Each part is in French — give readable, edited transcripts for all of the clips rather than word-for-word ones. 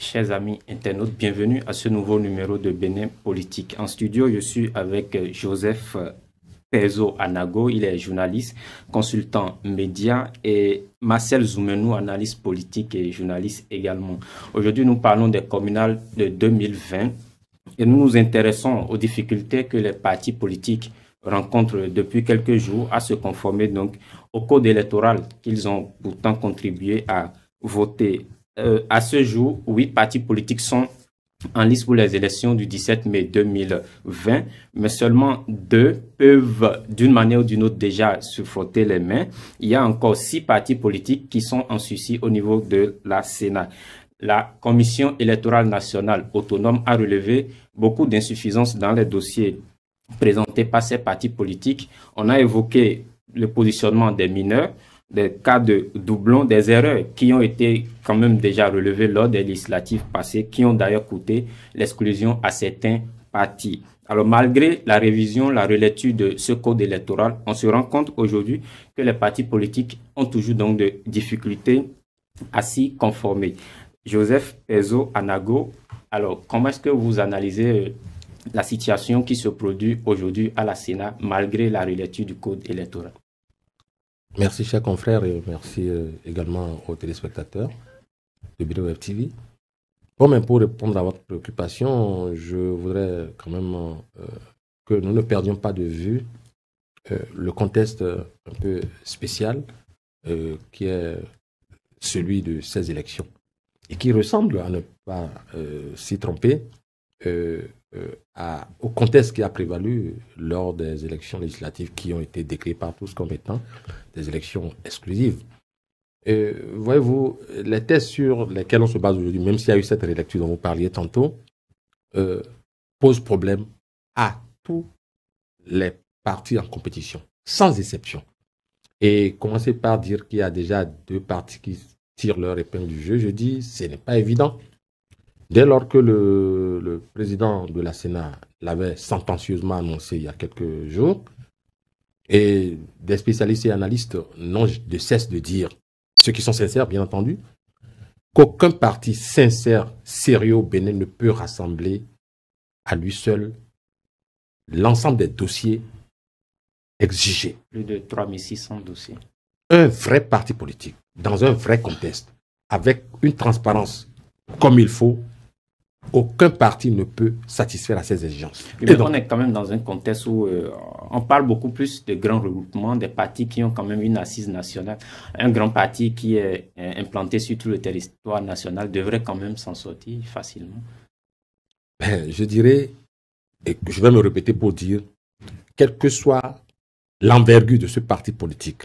Chers amis internautes, bienvenue à ce nouveau numéro de Bénin Politique. En studio, je suis avec Joseph Pezo Anago, il est journaliste, consultant média, et Marcel Zoumenou, analyste politique et journaliste également. Aujourd'hui, nous parlons des communales de 2020 et nous nous intéressons aux difficultés que les partis politiques rencontrent depuis quelques jours à se conformer donc au code électoral qu'ils ont pourtant contribué à voter. À ce jour, 8 partis politiques sont en liste pour les élections du 17 mai 2020, mais seulement 2 peuvent d'une manière ou d'une autre déjà se frotter les mains. Il y a encore 6 partis politiques qui sont en sursis au niveau de la Sénat. La Commission électorale nationale autonome a relevé beaucoup d'insuffisances dans les dossiers présentés par ces partis politiques. On a évoqué le positionnement des mineurs, des cas de doublons, des erreurs qui ont été quand même déjà relevées lors des législatives passées, qui ont d'ailleurs coûté l'exclusion à certains partis. Alors malgré la révision, la relecture de ce code électoral, on se rend compte aujourd'hui que les partis politiques ont toujours donc de difficultés à s'y conformer. Joseph Pezo Anago, alors comment est-ce que vous analysez la situation qui se produit aujourd'hui à la Sénat malgré la relecture du code électoral? Merci, chers confrères, et merci également aux téléspectateurs de Bénin Web TV. Bon, mais pour répondre à votre préoccupation, je voudrais quand même que nous ne perdions pas de vue le contexte un peu spécial qui est celui de ces élections et qui ressemble, à ne pas s'y tromper, au contexte qui a prévalu lors des élections législatives qui ont été décrites par tous comme étant des élections exclusives. Voyez-vous, les thèses sur lesquelles on se base aujourd'hui, même s'il y a eu cette relecture dont vous parliez tantôt, posent problème à tous les partis en compétition, sans exception. Et commencer par dire qu'il y a déjà 2 partis qui tirent leur épingle du jeu, je dis, ce n'est pas évident. Dès lors que le président de la Sénat l'avait sentencieusement annoncé il y a quelques jours, et des spécialistes et analystes n'ont de cesse de dire, ceux qui sont sincères bien entendu, qu'aucun parti sincère, sérieux au Bénin ne peut rassembler à lui seul l'ensemble des dossiers exigés. Plus de 3600 dossiers. Un vrai parti politique, dans un vrai contexte, avec une transparence comme il faut, aucun parti ne peut satisfaire à ces exigences. Mais donc, on est quand même dans un contexte où on parle beaucoup plus de grands regroupements, des partis qui ont quand même une assise nationale. Un grand parti qui est implanté sur tout le territoire national devrait quand même s'en sortir facilement. Je dirais, et je vais me répéter pour dire, quelle que soit l'envergure de ce parti politique,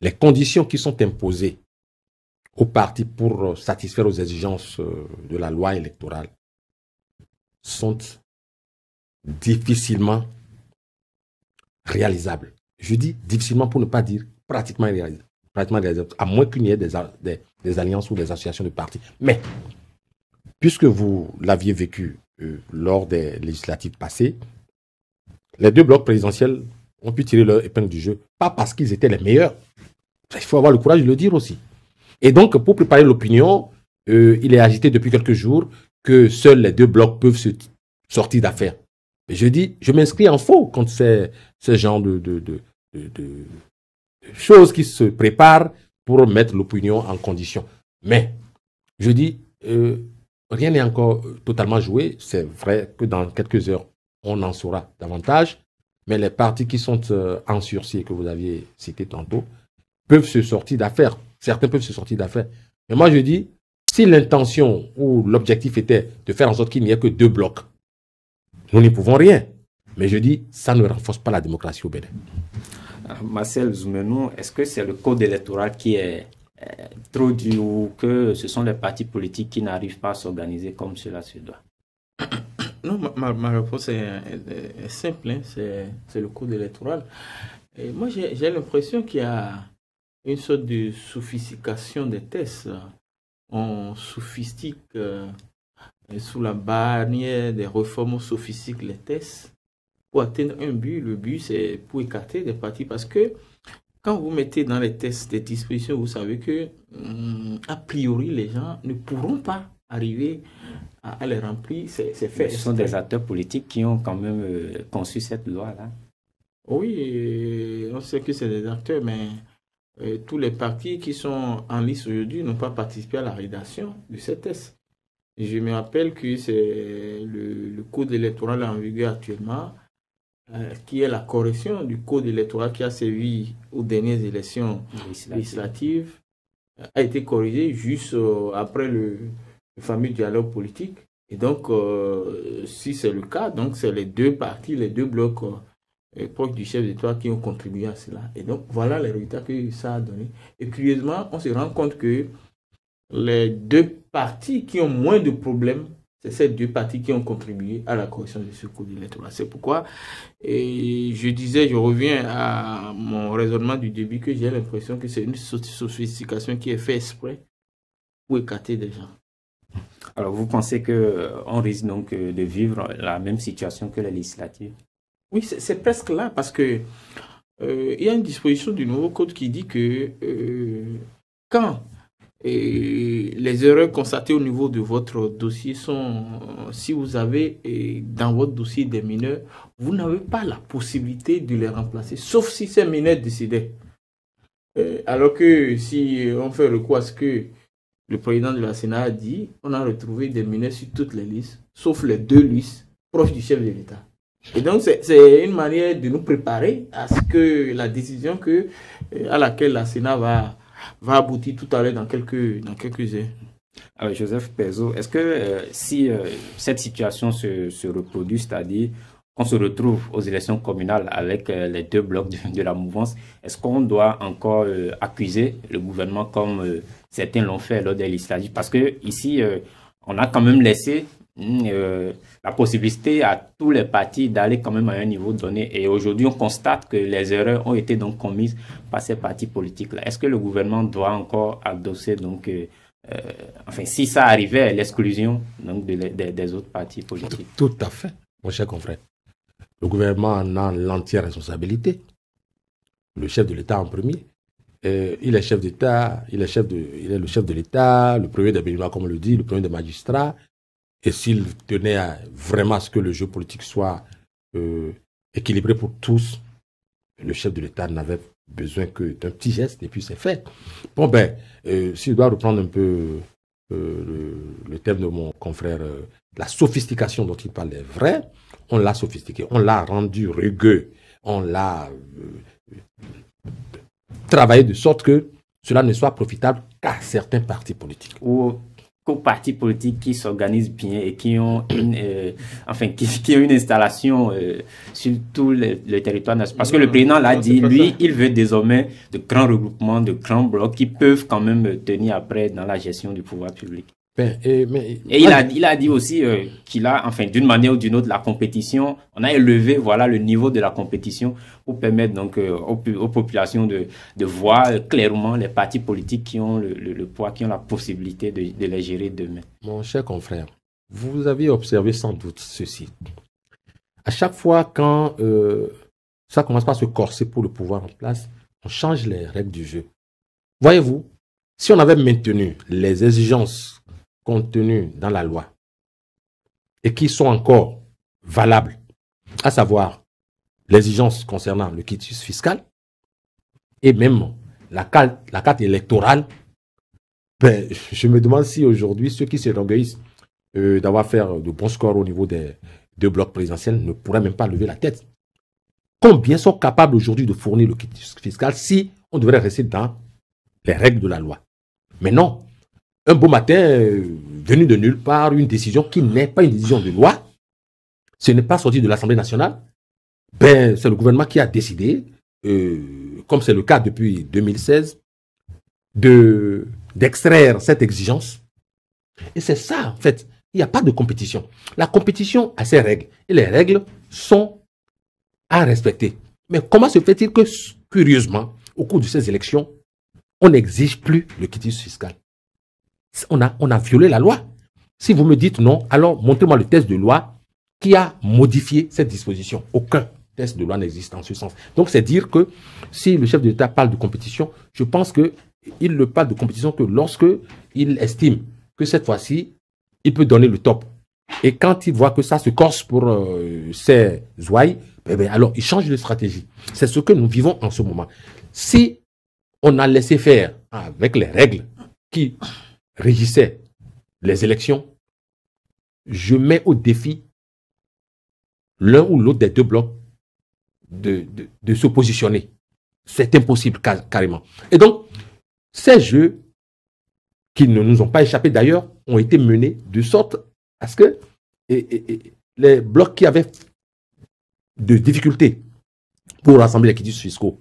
les conditions qui sont imposées aux partis pour satisfaire aux exigences de la loi électorale sont difficilement réalisables. Je dis difficilement pour ne pas dire pratiquement réalisables, à moins qu'il y ait des alliances ou des associations de partis. Mais, puisque vous l'aviez vécu lors des législatives passées, les 2 blocs présidentiels ont pu tirer leur épingle du jeu, pas parce qu'ils étaient les meilleurs. Il faut avoir le courage de le dire aussi. Et donc, pour préparer l'opinion, il est agité depuis quelques jours que seuls les 2 blocs peuvent se sortir d'affaires. Et je dis, je m'inscris en faux contre ce genre de choses qui se préparent pour mettre l'opinion en condition. Mais, je dis, rien n'est encore totalement joué. C'est vrai que dans quelques heures, on en saura davantage. Mais les partis qui sont en sursis, que vous aviez cité tantôt, peuvent se sortir d'affaires. Certains peuvent se sortir d'affaires. Mais moi, je dis, si l'intention ou l'objectif était de faire en sorte qu'il n'y ait que 2 blocs, nous n'y pouvons rien. Mais je dis, ça ne renforce pas la démocratie au Bénin. Marcel Zoumenou, est-ce que c'est le code électoral qui est trop dur ou que ce sont les partis politiques qui n'arrivent pas à s'organiser comme cela se doit? Non, ma réponse est simple, hein, c'est le code électoral. Et moi, j'ai l'impression qu'il y a une sorte de sophistication des tests. On sophistique sous la bannière des réformes, on sophistique les tests pour atteindre un but. Le but, c'est pour écarter des partis parce que quand vous mettez dans les tests des dispositions, vous savez que, a priori, les gens ne pourront pas arriver à les remplir, c'est fait. Ce sont des acteurs politiques qui ont quand même conçu cette loi-là. Oui, on sait que c'est des acteurs, mais tous les partis qui sont en liste aujourd'hui n'ont pas participé à la rédaction de ces tests. Je me rappelle que c'est le code électoral en vigueur actuellement, qui est la correction du code électoral qui a servi aux dernières élections législatives, a été corrigé juste après le fameux dialogue politique. Et donc, si c'est le cas, donc c'est les deux partis, les deux blocs proches du chef d'État qui ont contribué à cela. Et donc, voilà les résultats que ça a donné. Et curieusement, on se rend compte que les deux partis qui ont moins de problèmes, c'est ces deux partis qui ont contribué à la correction de ce code électoral. C'est pourquoi, et je disais, je reviens à mon raisonnement du début, que j'ai l'impression que c'est une sophistication qui est faite exprès pour écarter des gens. Alors, vous pensez qu'on risque donc de vivre la même situation que les législatives? Oui, c'est presque là, parce que il y a une disposition du nouveau code qui dit que quand les erreurs constatées au niveau de votre dossier sont, si vous avez dans votre dossier des mineurs, vous n'avez pas la possibilité de les remplacer, sauf si ces mineurs décidaient. Alors que si on fait recours à ce que le président de la Sénat a dit, on a retrouvé des mineurs sur toutes les listes, sauf les deux listes proches du chef de l'État. Et donc, c'est une manière de nous préparer à ce que la décision à laquelle la Sénat va aboutir tout à l'heure dans quelques heures. Alors, Joseph Pezo, est-ce que si cette situation se reproduit, c'est-à-dire qu'on se retrouve aux élections communales avec les deux blocs de la mouvance, est-ce qu'on doit encore accuser le gouvernement comme certains l'ont fait lors des législatives? Parce que ici, on a quand même laissé la possibilité à tous les partis d'aller quand même à un niveau donné. Et aujourd'hui, on constate que les erreurs ont été donc commises par ces partis politiques-là. Est-ce que le gouvernement doit encore adosser, donc, enfin, si ça arrivait, l'exclusion donc des autres partis politiques? Tout à fait, mon cher confrère. Le gouvernement en a l'entière responsabilité. Le chef de l'État en premier. Il est chef d'État, il est le chef de l'État, le premier des béninois, comme on le dit, le premier des magistrats. Et s'il tenait vraiment à ce que le jeu politique soit équilibré pour tous, le chef de l'État n'avait besoin que d'un petit geste et puis c'est fait. Bon ben, s'il doit reprendre un peu le thème de mon confrère, la sophistication dont il parle est vraie, on l'a sophistiqué, on l'a rendu rugueux, on l'a travaillé de sorte que cela ne soit profitable qu'à certains partis politiques. Ou qu'aux partis politiques qui s'organisent bien et qui ont une, qui ont une installation sur tout le territoire national. Parce que le président l'a dit, lui, il veut désormais de grands regroupements, de grands blocs qui peuvent quand même tenir après dans la gestion du pouvoir public. Et il a dit aussi qu'il a, enfin, d'une manière ou d'une autre, la compétition, on a élevé, voilà, le niveau de la compétition pour permettre donc aux populations de voir clairement les partis politiques qui ont le poids, qui ont la possibilité de les gérer demain. Mon cher confrère, vous avez observé sans doute ceci. À chaque fois quand ça commence par se corser pour le pouvoir en place, on change les règles du jeu. Voyez-vous, si on avait maintenu les exigences contenues dans la loi et qui sont encore valables, à savoir l'exigence concernant le quitus fiscal et même la carte électorale, ben, je me demande si aujourd'hui ceux qui s'enorgueillissent d'avoir fait de bons scores au niveau des deux blocs présidentiels ne pourraient même pas lever la tête. Combien sont capables aujourd'hui de fournir le quitus fiscal si on devrait rester dans les règles de la loi? Mais non. Un beau matin, venu de nulle part, une décision qui n'est pas une décision de loi, ce n'est pas sorti de l'Assemblée nationale, ben, c'est le gouvernement qui a décidé, comme c'est le cas depuis 2016, d'extraire cette exigence. Et c'est ça, en fait. Il n'y a pas de compétition. La compétition a ses règles. Et les règles sont à respecter. Mais comment se fait-il que, curieusement, au cours de ces élections, on n'exige plus le quitus fiscal? On a violé la loi. Si vous me dites non, alors montrez-moi le texte de loi qui a modifié cette disposition. Aucun texte de loi n'existe en ce sens. Donc, c'est dire que si le chef de l'État parle de compétition, je pense qu'il ne parle de compétition que lorsque il estime que cette fois-ci, il peut donner le top. Et quand il voit que ça se corse pour ses ouailles, alors il change de stratégie. C'est ce que nous vivons en ce moment. Si on a laissé faire avec les règles qui régissaient les élections, je mets au défi l'un ou l'autre des deux blocs de se positionner. C'est impossible, carrément. Et donc, ces jeux qui ne nous ont pas échappé d'ailleurs ont été menés de sorte à ce que les blocs qui avaient de difficultés pour rassembler les quitus fiscaux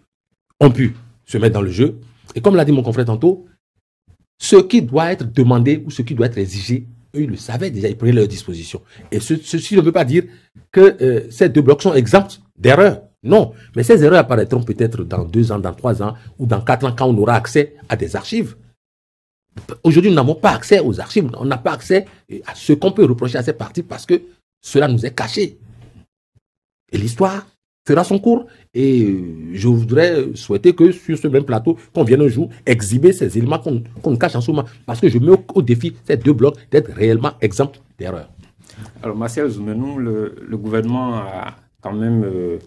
ont pu se mettre dans le jeu. Et comme l'a dit mon confrère tantôt, ce qui doit être demandé ou ce qui doit être exigé, eux, ils le savaient déjà, ils prenaient leurs dispositions. Et ceci ne veut pas dire que ces deux blocs sont exempts d'erreurs. Non, mais ces erreurs apparaîtront peut-être dans 2 ans, dans 3 ans ou dans 4 ans quand on aura accès à des archives. Aujourd'hui, nous n'avons pas accès aux archives, on n'a pas accès à ce qu'on peut reprocher à ces partis parce que cela nous est caché. Et l'histoire fera son cours. Et je voudrais souhaiter que sur ce même plateau, qu'on vienne un jour exhiber ces éléments qu'on cache en ce moment. Parce que je mets au défi ces deux blocs d'être réellement exempts d'erreurs. Alors, Martial Zoumenou, le gouvernement a quand même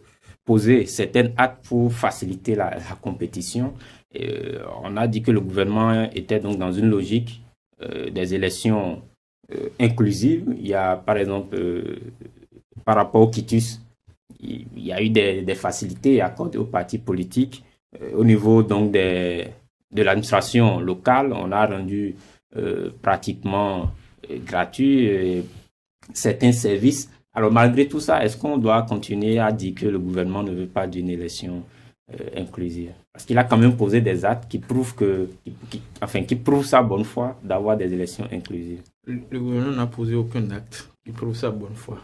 posé certaines actes pour faciliter la compétition. On a dit que le gouvernement était donc dans une logique des élections inclusives. Il y a, par exemple, par rapport au quitus, il y a eu des facilités accordées aux partis politiques. Au niveau donc de l'administration locale, on a rendu pratiquement gratuit certains services. Alors malgré tout ça, est-ce qu'on doit continuer à dire que le gouvernement ne veut pas d'une élection inclusive? Parce qu'il a quand même posé des actes qui prouvent qui prouvent sa bonne foi d'avoir des élections inclusives. Le gouvernement n'a posé aucun acte qui prouve sa bonne foi.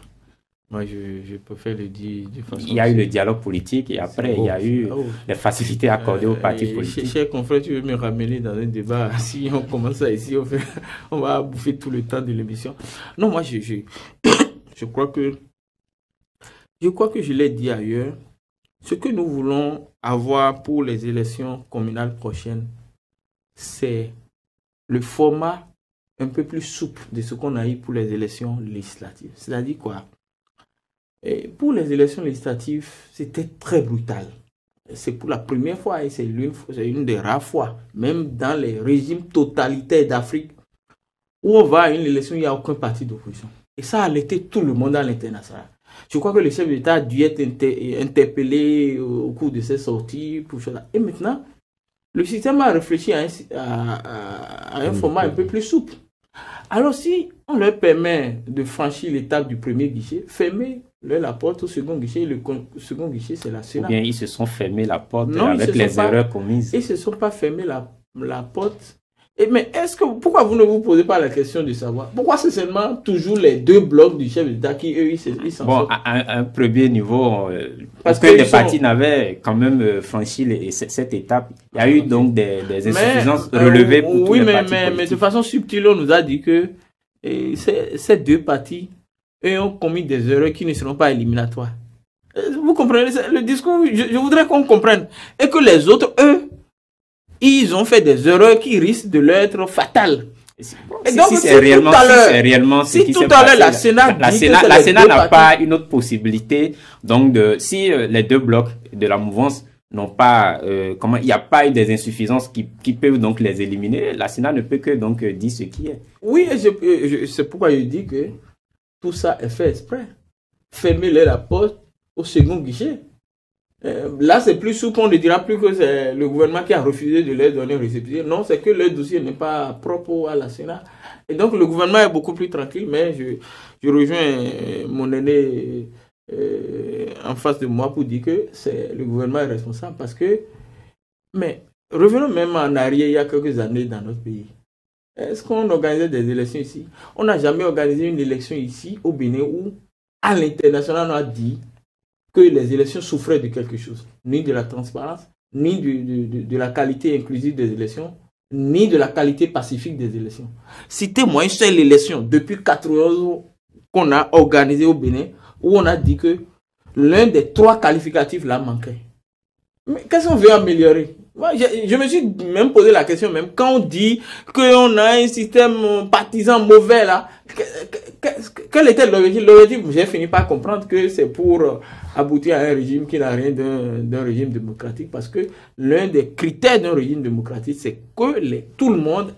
Moi, je préfère le dire de façon... Il y a eu le dialogue politique et après, il y a eu les facilités accordées aux partis politiques. Cher confrère, tu veux me ramener dans un débat? Si on commence ça ici, on va bouffer tout le temps de l'émission. Non, moi, je crois que je l'ai dit ailleurs. Ce que nous voulons avoir pour les élections communales prochaines, c'est le format un peu plus souple de ce qu'on a eu pour les élections législatives. C'est-à-dire quoi? Et pour les élections législatives, c'était très brutal. C'est pour la première fois et c'est une des rares fois, même dans les régimes totalitaires d'Afrique, où on va à une élection, il n'y a aucun parti d'opposition. Et ça a alerté tout le monde à l'international. Je crois que le chef d'État a dû être interpellé au cours de ses sorties. Et maintenant, le système a réfléchi à un format un peu plus souple. Alors si on leur permet de franchir l'étape du premier guichet, fermer la porte au second guichet, le second guichet c'est la Sénat. Ou bien ils se sont fermés la porte avec les erreurs commises. Ils ne se sont pas fermés la porte. Mais pourquoi vous ne vous posez pas la question de savoir pourquoi c'est seulement toujours les deux blocs du chef d'État qui eux ils s'en sortent? À un premier niveau, parce que les partis n'avaient quand même franchi cette étape. Il y a eu donc des insuffisances relevées pour tous les partis politiques. Mais de façon subtile, on nous a dit que ces deux partis eux ont commis des erreurs qui ne seront pas éliminatoires. Vous comprenez le discours? Je voudrais qu'on comprenne. Et que les autres, eux, ils ont fait des erreurs qui risquent de leur être fatales. Et donc, si c'est réellement ce qui s'est passé, la Sénat n'a pas une autre possibilité. Donc, si les deux blocs de la mouvance n'ont pas, il n'y a pas eu des insuffisances qui peuvent donc les éliminer, la Sénat ne peut que donc dire ce qui est. Oui, c'est pourquoi je dis que tout ça est fait exprès. Fermer la porte au second guichet. Là, c'est plus souple, on ne dira plus que c'est le gouvernement qui a refusé de leur donner un récépissé. Non, c'est que leur dossier n'est pas propre à la Sénat. Et donc, le gouvernement est beaucoup plus tranquille, mais je rejoins mon aîné en face de moi pour dire que le gouvernement est responsable parce que... Mais revenons même en arrière, il y a quelques années dans notre pays. Est-ce qu'on organisait des élections ici? On n'a jamais organisé une élection ici, au Bénin, où, à l'international, on a dit que les élections souffraient de quelque chose, ni de la transparence, ni de la qualité inclusive des élections, ni de la qualité pacifique des élections. Citez-moi une seule élection depuis 91 ans qu'on a organisée au Bénin, où on a dit que l'un des 3 qualificatifs là manquait. Mais qu'est-ce qu'on veut améliorer? Moi, je me suis même posé la question, même quand on dit qu'on a un système partisan mauvais là, quel était l'objectif? L'objectif, j'ai fini par comprendre que c'est pour aboutir à un régime qui n'a rien d'un régime démocratique, parce que l'un des critères d'un régime démocratique, c'est que tout le monde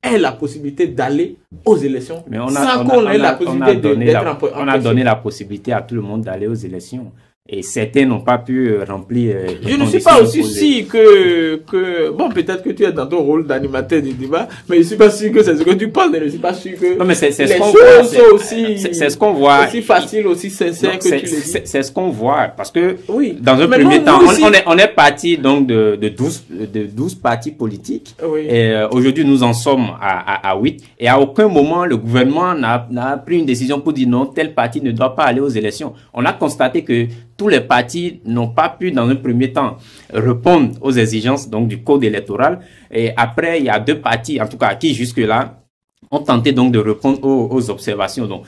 ait la possibilité d'aller aux élections, sans qu'on ait la possibilité d'être en question. On a donné la possibilité à tout le monde d'aller aux élections. Et certains n'ont pas pu remplir. Je ne suis pas aussi sûr que bon, peut-être que tu es dans ton rôle d'animateur du débat, mais je ne suis pas sûr que c'est ce que tu penses, mais je ne suis pas sûr que non, mais c'est les choses sont aussi, c'est ce qu'on voit. Aussi facile, aussi sincère que tu le dis. C'est ce qu'on voit, parce que oui. Dans un premier temps, on est parti donc de 12 partis politiques. Oui. Et aujourd'hui, nous en sommes à 8. Et à aucun moment, le gouvernement n'a pris une décision pour dire non, tel parti ne doit pas aller aux élections. On a constaté que tous les partis n'ont pas pu, dans un premier temps, répondre aux exigences donc du code électoral. Et après, il y a 2 partis, en tout cas, qui jusque-là ont tenté donc de répondre aux observations. Donc,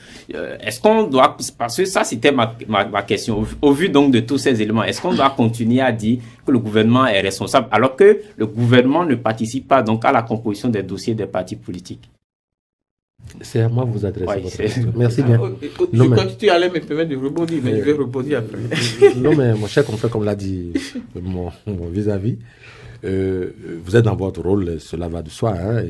est-ce qu'on doit, parce que ça, c'était ma question, au vu donc de tous ces éléments, est-ce qu'on doit continuer à dire que le gouvernement est responsable alors que le gouvernement ne participe pas donc à la composition des dossiers des partis politiques? C'est à moi de vous adresser votre question. Merci bien. Je crois que tu allais me permettre de rebondir, mais je vais rebondir après. Non, mais mon cher confrère, comme l'a dit mon vis-à-vis, vous êtes dans votre rôle, cela va de soi, hein,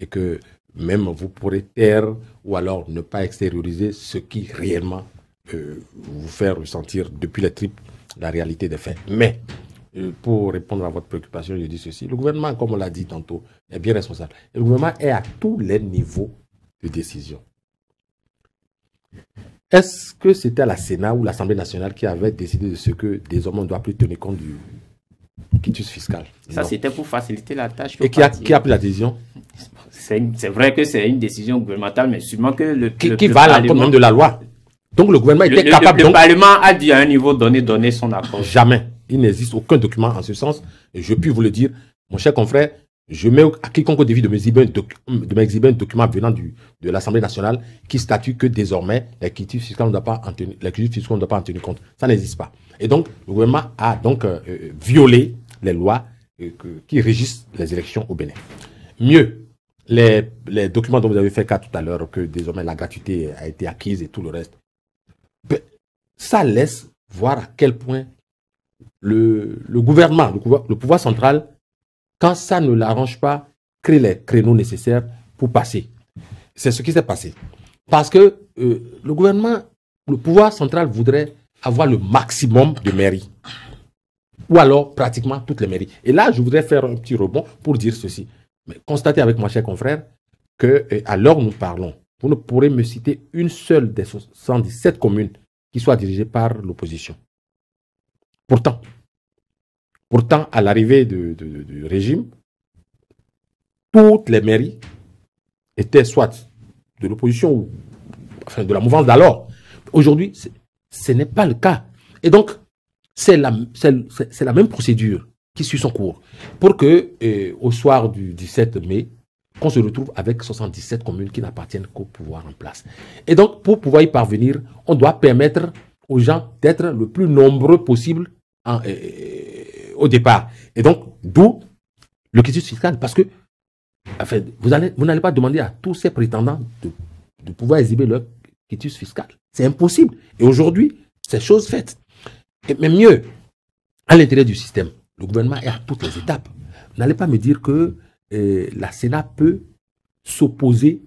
et que même vous pourrez taire ou alors ne pas extérioriser ce qui réellement vous fait ressentir depuis les tripes la réalité des faits. Mais, pour répondre à votre préoccupation, je dis ceci. Le gouvernement, comme on l'a dit tantôt, est bien responsable. Et le gouvernement est à tous les niveaux de décision. Est-ce que c'était à la Sénat ou l'Assemblée nationale qui avait décidé de ce que désormais on ne doit plus tenir compte du quitus fiscal? Ça, c'était pour faciliter la tâche. Et qui a pris la décision? C'est vrai que c'est une décision gouvernementale, mais sûrement que qui va à l'encontre même de la loi. Donc le gouvernement était capable... Le Parlement a dû à un niveau donner son accord. Jamais. Il n'existe aucun document en ce sens. Et je puis vous le dire, mon cher confrère, je mets à quiconque au défi de m'exhiber un document venant de l'Assemblée nationale qui statue que désormais les quitus fiscaux ne doivent pas en tenir compte. Ça n'existe pas. Et donc, le gouvernement a donc violé les lois qui régissent les élections au Bénin. Mieux, les documents dont vous avez fait cas tout à l'heure, que désormais la gratuité a été acquise et tout le reste, ça laisse voir à quel point le gouvernement, le pouvoir central, quand ça ne l'arrange pas, crée les créneaux nécessaires pour passer. C'est ce qui s'est passé. Parce que le gouvernement, le pouvoir central voudrait avoir le maximum de mairies. Ou alors pratiquement toutes les mairies. Et là, je voudrais faire un petit rebond pour dire ceci. Mais constatez avec moi, cher confrère, qu'à l'heure où nous parlons, vous ne pourrez me citer une seule des 77 communes qui soit dirigée par l'opposition. Pourtant, à l'arrivée du régime, toutes les mairies étaient soit de l'opposition ou enfin, de la mouvance d'alors. Aujourd'hui, ce n'est pas le cas. Et donc, c'est la même procédure qui suit son cours pour que, au soir du 17 mai, qu'on se retrouve avec 77 communes qui n'appartiennent qu'au pouvoir en place. Et donc, pour pouvoir y parvenir, on doit permettre aux gens d'être le plus nombreux possible au départ. Et donc, d'où le quitus fiscal. Parce que enfin, vous n'allez pas demander à tous ces prétendants de pouvoir exhiber leur quitus fiscal. C'est impossible. Et aujourd'hui, c'est chose faite. Mais mieux, à l'intérieur du système, le gouvernement est à toutes les étapes. Vous n'allez pas me dire que la Sénat peut s'opposer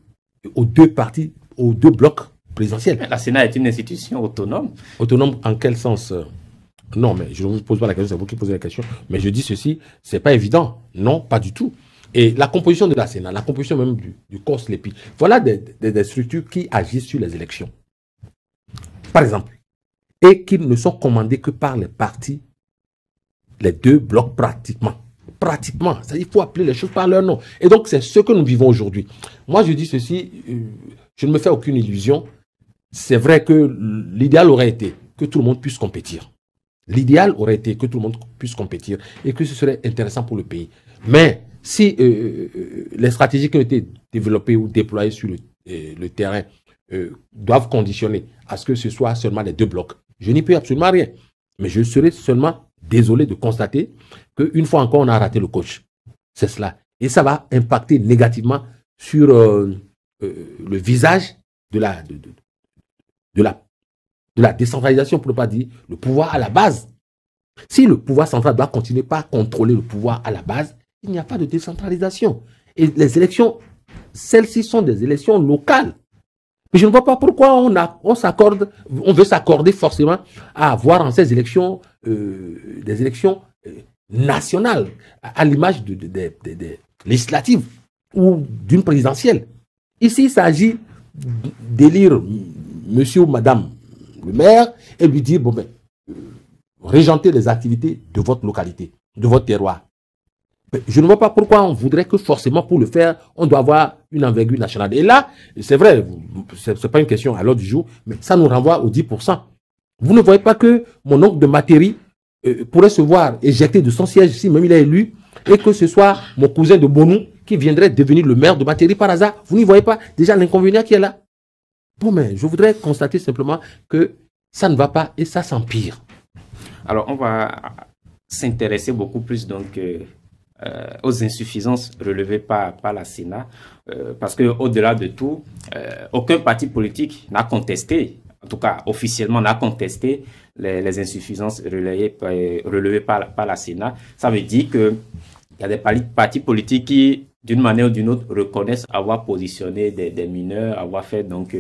aux deux partis, aux deux blocs présidentiels. La Sénat est une institution autonome. Autonome en quel sens? Non, mais je ne vous pose pas la question, c'est vous qui posez la question. Mais je dis ceci, c'est pas évident. Non, pas du tout. Et la composition de la Sénat, la composition même du COSLEPI, voilà des structures qui agissent sur les élections. Par exemple. Et qui ne sont commandées que par les partis, les deux blocs pratiquement. Pratiquement. C'est-à-dire qu'il faut appeler les choses par leur nom. Et donc, c'est ce que nous vivons aujourd'hui. Moi, je dis ceci, je ne me fais aucune illusion. C'est vrai que l'idéal aurait été que tout le monde puisse compétir. L'idéal aurait été que tout le monde puisse compétir et que ce serait intéressant pour le pays. Mais si les stratégies qui ont été développées ou déployées sur le terrain doivent conditionner à ce que ce soit seulement les deux blocs, je n'y peux absolument rien. Mais je serai seulement désolé de constater qu'une fois encore, on a raté le coach. C'est cela. Et ça va impacter négativement sur le visage de la décentralisation, pour ne pas dire le pouvoir à la base. Si le pouvoir central doit continuer par contrôler le pouvoir à la base, il n'y a pas de décentralisation. Et les élections, celles-ci sont des élections locales. Mais je ne vois pas pourquoi on veut s'accorder forcément à avoir en ces élections des élections nationales, à l'image des législatives ou d'une présidentielle. Ici, il s'agit d'élire monsieur ou madame le maire et lui dire, bon ben, régenter les activités de votre localité, de votre terroir. Mais je ne vois pas pourquoi on voudrait que forcément pour le faire, on doit avoir une envergure nationale. Et là, c'est vrai, ce n'est pas une question à l'ordre du jour, mais ça nous renvoie aux 10%. Vous ne voyez pas que mon oncle de Matéri pourrait se voir éjecté de son siège si même il est élu, et que ce soit mon cousin de Bonou qui viendrait devenir le maire de Matéri par hasard. Vous n'y voyez pas déjà l'inconvénient qui est là? Bon, mais je voudrais constater simplement que ça ne va pas et ça s'empire. Alors, on va s'intéresser beaucoup plus donc aux insuffisances relevées par la Sénat, parce qu'au-delà de tout, aucun parti politique n'a contesté, en tout cas officiellement n'a contesté les insuffisances relevées par la Sénat. Ça veut dire qu'il y a des partis politiques qui, d'une manière ou d'une autre, reconnaissent avoir positionné des mineurs, avoir fait donc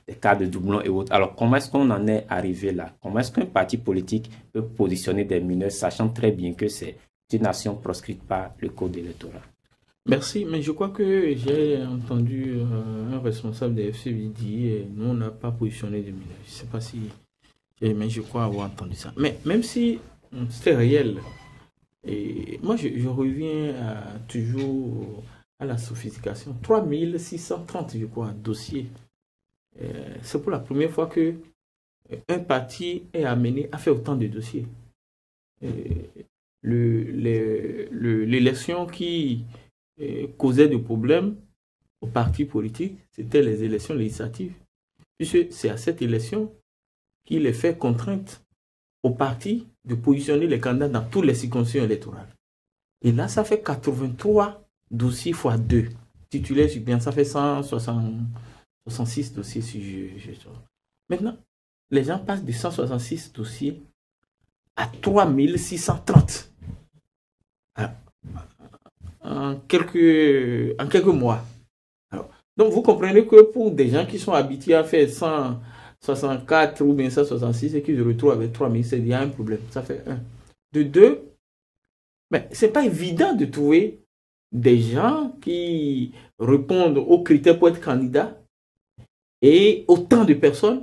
des cas de doublons et autres. Alors, comment est-ce qu'on en est arrivé là? Comment est-ce qu'un parti politique peut positionner des mineurs, sachant très bien que c'est une nation proscrite par le code électoral? Merci, mais je crois que j'ai entendu un responsable des FCB dire nous, on n'a pas positionné des mineurs. Je ne sais pas si... Mais je crois avoir entendu ça. Mais même si c'était réel, et moi, je reviens toujours à la sophistication. 3630, je crois, dossiers. C'est pour la première fois que un parti est amené à faire autant de dossiers. L'élection qui causait des problèmes aux partis politiques, c'était les élections législatives. Puisque c'est à cette élection qu'il est fait contrainte aux partis de positionner les candidats dans toutes les circonscriptions électorales. Et là, ça fait 83 dossiers x 2. Titulaires, bien, ça fait 166 dossiers si je... Maintenant, les gens passent de 166 dossiers à 3630 en quelques mois. Alors, donc, vous comprenez que pour des gens qui sont habitués à faire 164 ou bien 166 et qui se retrouvent avec 3000, il y a un problème. Ça fait un. De deux, mais ce n'est pas évident de trouver des gens qui répondent aux critères pour être candidat et autant de personnes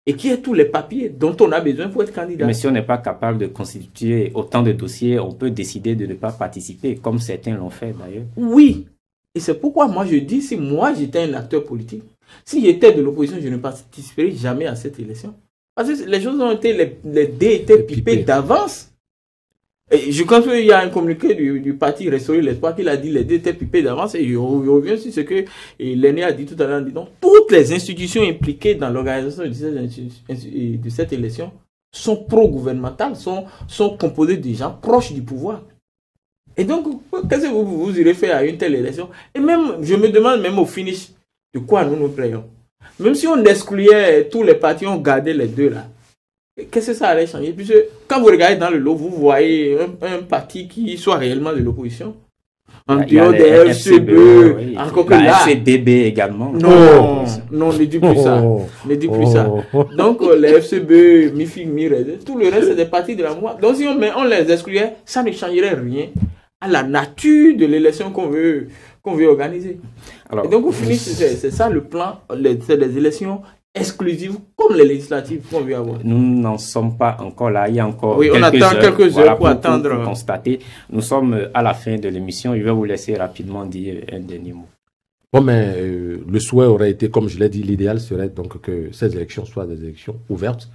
et qui aient tous les papiers dont on a besoin pour être candidat. Mais si on n'est pas capable de constituer autant de dossiers, on peut décider de ne pas participer, comme certains l'ont fait d'ailleurs. Oui, et c'est pourquoi moi je dis, si moi j'étais un acteur politique, si j'étais de l'opposition, je ne participerais jamais à cette élection. Parce que les choses ont été, les dés étaient pipés d'avance. Et je pense qu'il y a un communiqué du parti Restaurer l'Espoir qui a dit les dés étaient pipés d'avance. Et je reviens sur ce que l'aîné a dit tout à l'heure. Donc, toutes les institutions impliquées dans l'organisation de cette élection sont pro-gouvernementales, sont composées de gens proches du pouvoir. Et donc, qu'est-ce que vous irez faire à une telle élection? Et même, je me demande même au finish, de quoi nous plaignons. Même si on excluait tous les partis, on gardait les deux là. Qu'est-ce que ça allait changer? Puisque quand vous regardez dans le lot, vous voyez un parti qui soit réellement de l'opposition. En dehors des FCB, oui, encore que là. FCBB également. Non, ne dis plus ça. Ne dis plus ça. Donc les FCB, MIFIG, MIRED, tout le reste c'est des partis de la mouvement. Donc si on les excluait, ça ne changerait rien à la nature de l'élection qu'on veut organiser. Alors, et donc, au final, c'est ça le plan, c'est des élections exclusives comme les législatives qu'on veut avoir. Nous n'en sommes pas encore là. Il y a encore on attend quelques heures pour attendre. Pour constater. Nous sommes à la fin de l'émission. Je vais vous laisser rapidement dire un dernier mot. Bon, mais le souhait aurait été, comme je l'ai dit, l'idéal serait donc que ces élections soient des élections ouvertes,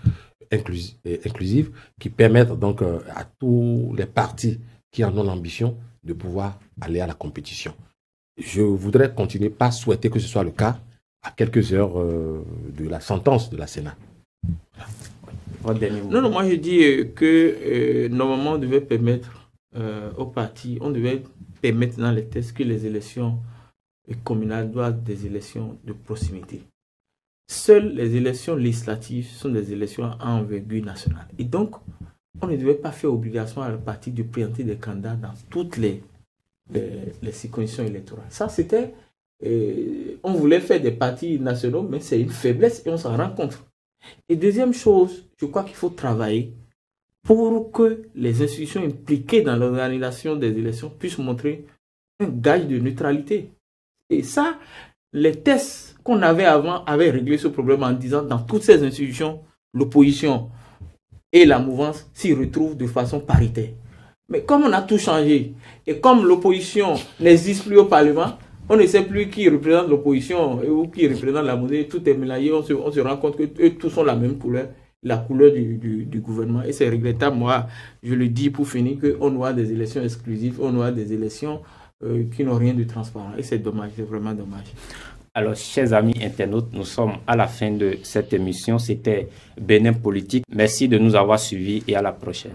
inclusives, qui permettent donc à tous les partis qui en ont l'ambition de pouvoir aller à la compétition. Je voudrais continuer par souhaiter que ce soit le cas à quelques heures de la sentence de la Sénat. Voilà. Votre dernier mot. Non, non, moi je dis que normalement on devait permettre aux partis, on devait permettre dans les tests que les élections communales doivent être des élections de proximité. Seules les élections législatives sont des élections à envergure nationale. Et donc, on ne devait pas faire obligation à la partie de présenter des candidats dans toutes les circonscriptions électorales. Ça, c'était... on voulait faire des partis nationaux, mais c'est une faiblesse et on s'en rend compte. Et deuxième chose, je crois qu'il faut travailler pour que les institutions impliquées dans l'organisation des élections puissent montrer un gage de neutralité. Et ça, les tests qu'on avait avant avaient réglé ce problème en disant dans toutes ces institutions, l'opposition et la mouvance s'y retrouvent de façon paritaire. Mais comme on a tout changé et comme l'opposition n'existe plus au Parlement, on ne sait plus qui représente l'opposition ou qui représente la monnaie, tout est mélangé, on se rend compte que tous sont la même couleur, la couleur du gouvernement. Et c'est regrettable, moi, je le dis pour finir, qu'on aura des élections exclusives, on aura des élections qui n'ont rien de transparent. Et c'est dommage, c'est vraiment dommage. Alors, chers amis internautes, nous sommes à la fin de cette émission. C'était Bénin Politique. Merci de nous avoir suivis et à la prochaine.